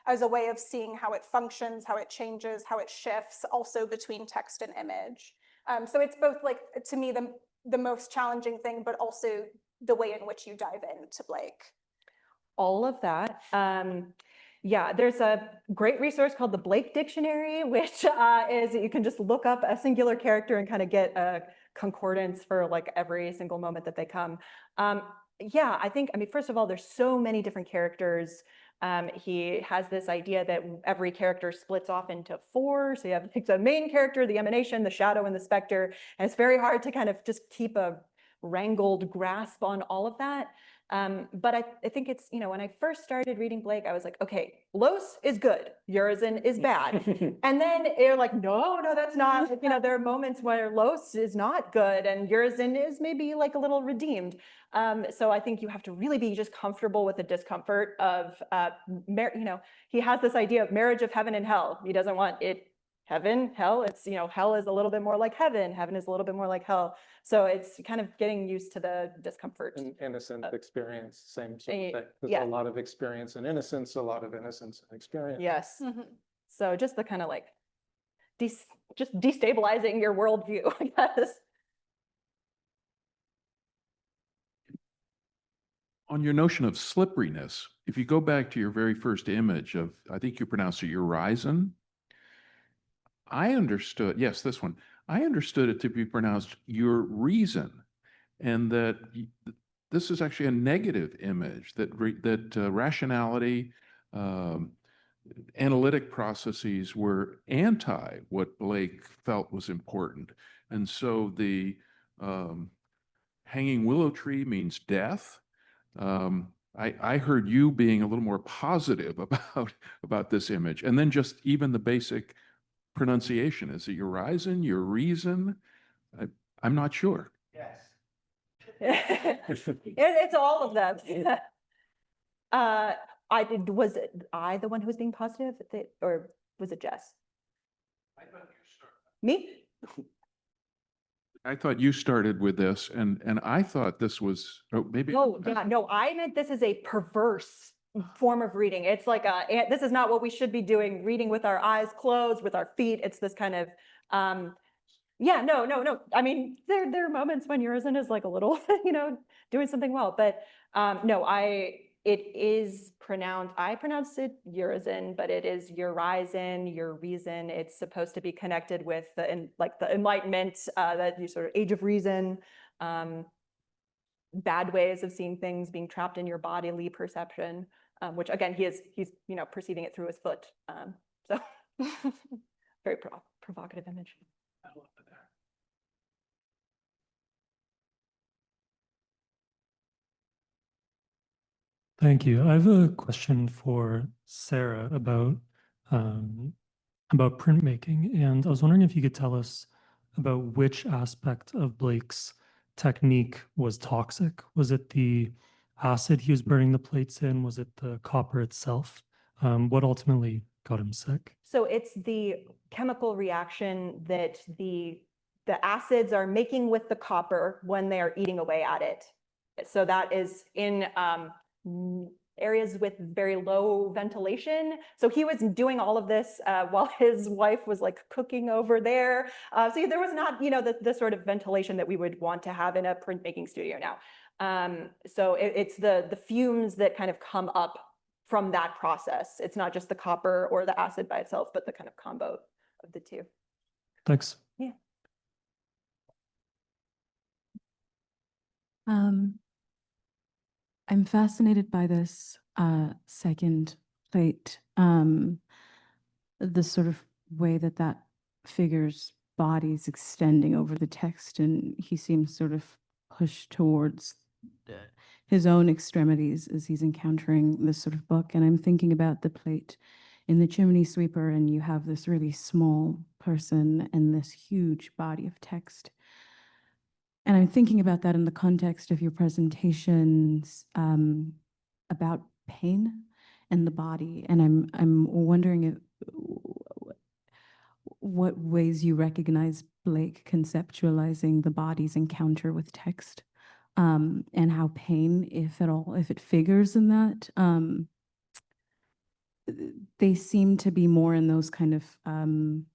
as a way of seeing how it functions, how it changes, how it shifts also between text and image. So it's both, like, to me, the most challenging thing, but also the way in which you dive into Blake. All of that. Yeah, there's a great resource called the Blake Dictionary, which is you can just look up a singular character and kind of get a concordance for like every single moment that they come. Yeah, I mean, first of all, there's so many different characters. He has this idea that every character splits off into four. So you have the main character, the emanation, the shadow, and the specter. And it's very hard to kind of just keep a wrangled grasp on all of that. But I think it's, you know, when I first started reading Blake, I was like, okay, Los is good, Urizen is bad. And then you're like, no, that's not, you know, there are moments where Los is not good and Urizen is maybe like a little redeemed. So I think you have to really be just comfortable with the discomfort of, you know, he has this idea of marriage of heaven and hell. He doesn't want it heaven, hell. It's, you know, hell is a little bit more like heaven. Heaven is a little bit more like hell. So it's kind of getting used to the discomfort. An innocent experience, same sort of thing. There's yeah. a lot of experience and innocence, a lot of innocence and experience. Yes. So just the kind of like, just destabilizing your worldview, I guess. On your notion of slipperiness, if you go back to your very first image of, I think you pronounce it Urizen. I understood, yes, this one. I understood it to be pronounced your reason, and that this is actually a negative image, that rationality, analytic processes were anti what Blake felt was important. And so the hanging willow tree means death. I heard you being a little more positive about this image, and then just even the basic pronunciation. Is it Urizen, your reason? I'm not sure. Yes. It's all of them. Was I the one who was being positive, or was it Jess? I thought you started. Me? I thought you started with this, and I thought this was, oh, maybe. No, yeah, no, I meant this is a perverse form of reading. It's like this is not what we should be doing, reading with our eyes closed, with our feet. It's this kind of, yeah, no. I mean, there are moments when Urizen is like a little, you know, doing something well, but no, it is pronounced, I pronounce it Urizen, but it is Urizen, your reason. It's supposed to be connected with the Enlightenment, that you sort of age of reason, bad ways of seeing things, being trapped in your bodily perception, which again, he's you know, perceiving it through his foot. So very provocative image. I love that. Thank you. I have a question for Sarah about printmaking, and I was wondering if you could tell us about which aspect of Blake's technique was toxic. Was it the acid he was burning the plates in? Was it the copper itself? What ultimately got him sick? So it's the chemical reaction that the acids are making with the copper when they are eating away at it. So that is in areas with very low ventilation. So he was doing all of this while his wife was like cooking over there. So there was not, you know, the sort of ventilation that we would want to have in a printmaking studio now. So it's the fumes that kind of come up from that process. It's not just the copper or the acid by itself, but the kind of combo of the two. Thanks. Yeah. I'm fascinated by this second plate, the sort of way that that figure's body's extending over the text, and he seems sort of pushed towards his own extremities as he's encountering this sort of book. And I'm thinking about the plate in the chimney sweeper, and you have this really small person and this huge body of text. And I'm thinking about that in the context of your presentations about pain and the body. And I'm wondering if, what ways you recognize Blake conceptualizing the body's encounter with text, and how pain, if at all, if it figures in that. They seem to be more in those kind of, I'm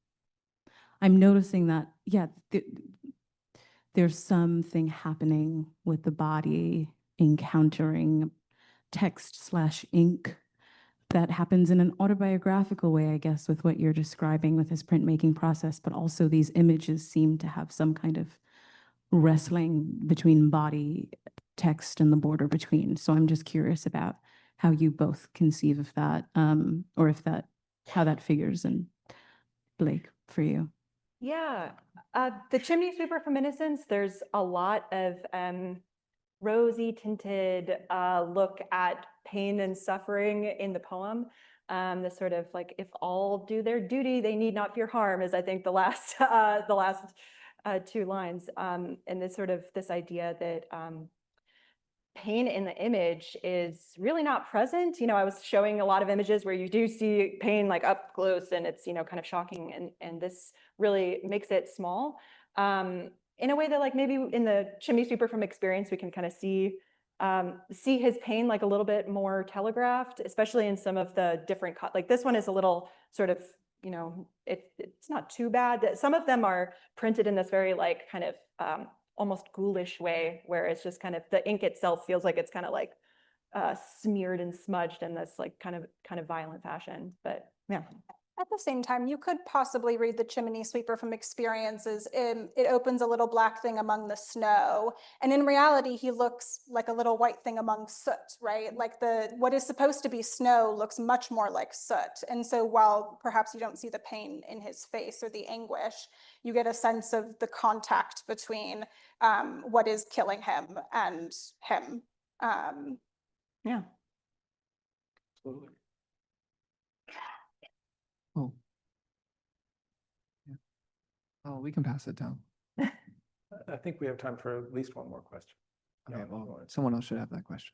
noticing that, yeah, there's something happening with the body encountering text/ink that happens in an autobiographical way, I guess, with what you're describing with his printmaking process, but also these images seem to have some kind of wrestling between body, text, and the border between. So I'm just curious about how you both conceive of that, or if that, how that figures in Blake for you. Yeah, the chimney sweeper from Innocence, there's a lot of rosy tinted look at pain and suffering in the poem. The sort of like, if all do their duty, they need not fear harm, is I think the last two lines. And this sort of this idea that pain in the image is really not present. You know, I was showing a lot of images where you do see pain like up close, and it's, you know, kind of shocking. And this really makes it small in a way that, like, maybe in the chimney sweeper from Experience, we can kind of see his pain like a little bit more telegraphed, especially in some of the different like this one is a little sort of, you know, it's not too bad. Some of them are printed in this very like kind of almost ghoulish way, where it's just kind of the ink itself feels like it's kind of like smeared and smudged in this like kind of violent fashion. But yeah. At the same time, you could possibly read the chimney sweeper from Experiences. It opens a little black thing among the snow, and in reality, he looks like a little white thing among soot, right? Like what is supposed to be snow looks much more like soot. And so while perhaps you don't see the pain in his face or the anguish, you get a sense of the contact between what is killing him and him. Yeah. Absolutely. Oh. Yeah. Oh, we can pass it down. I think we have time for at least one more question. Okay, No, well, someone else should have that question.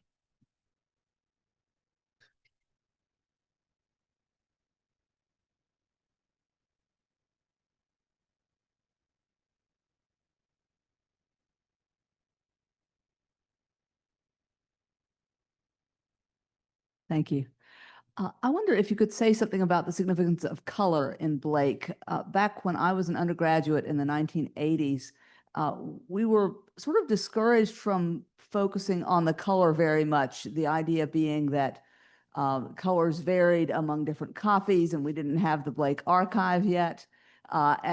Thank you. I wonder if you could say something about the significance of color in Blake. Back when I was an undergraduate in the 1980s, we were sort of discouraged from focusing on the color very much, the idea being that colors varied among different copies, and we didn't have the Blake archive yet. There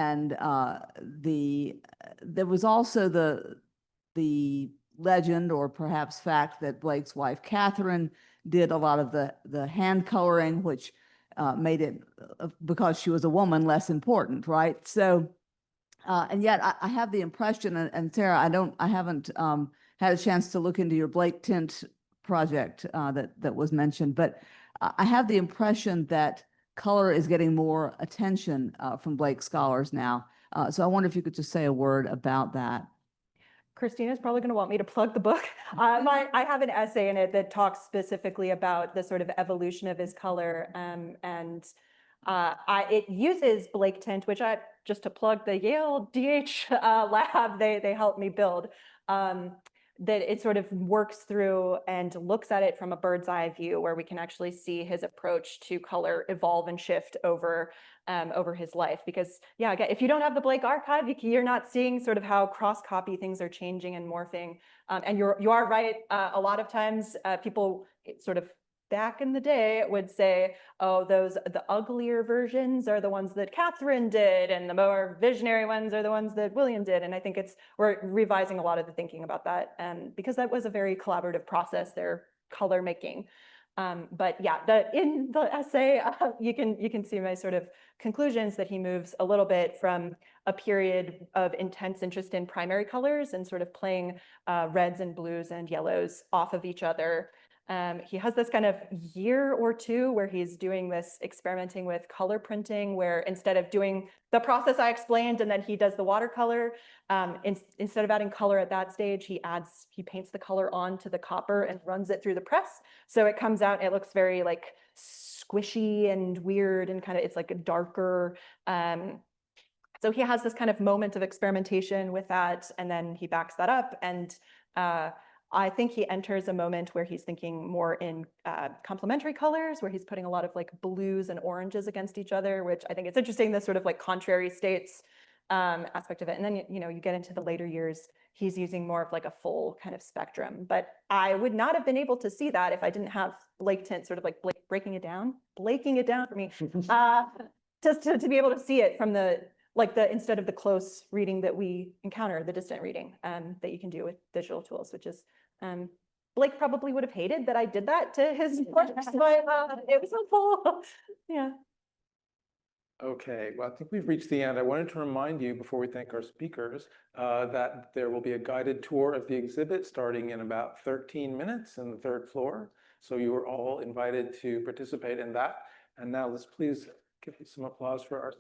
was also the legend, or perhaps fact, that Blake's wife, Catherine, did a lot of the hand coloring, which made it, because she was a woman, less important, right? So, and yet I have the impression, and Sarah, I haven't had a chance to look into your Blake Tint project that was mentioned, but I have the impression that color is getting more attention from Blake scholars now. So I wonder if you could just say a word about that. Christina's probably going to want me to plug the book. I have an essay in it that talks specifically about the sort of evolution of his color, and it uses Blake Tint, which just to plug the Yale DH lab, they helped me build. That it sort of works through and looks at it from a bird's eye view, where we can actually see his approach to color evolve and shift over his life. Because yeah, again, if you don't have the Blake archive, you're not seeing sort of how cross-copy things are changing and morphing. And you are right. A lot of times people sort of back in the day would say, oh, the uglier versions are the ones that Catherine did, and the more visionary ones are the ones that William did. And I think we're revising a lot of the thinking about that, because that was a very collaborative process, their color making. But yeah, in the essay, you can see my sort of conclusions that he moves a little bit from a period of intense interest in primary colors and sort of playing reds and blues and yellows off of each other. He has this kind of year or two where he's doing this experimenting with color printing, where instead of doing the process I explained and then he does the watercolor, instead of adding color at that stage, he paints the color onto the copper and runs it through the press. So it comes out, it looks very like squishy and weird and kind of, it's like a darker. So he has this kind of moment of experimentation with that, and then he backs that up. And I think he enters a moment where he's thinking more in complementary colors, where he's putting a lot of like blues and oranges against each other, which I think it's interesting, this sort of like contrary states aspect of it. And then, you get into the later years, he's using more of like a full kind of spectrum. But I would not have been able to see that if I didn't have Blake Tint sort of like breaking it down for me, just to be able to see it from instead of the close reading that we encounter, the distant reading that you can do with digital tools, which is, Blake probably would have hated that I did that to his works, but it was helpful. Yeah. Okay, well, I think we've reached the end. I wanted to remind you before we thank our speakers that there will be a guided tour of the exhibit starting in about 13 minutes in the third floor. So you are all invited to participate in that. And now let's please give some applause for our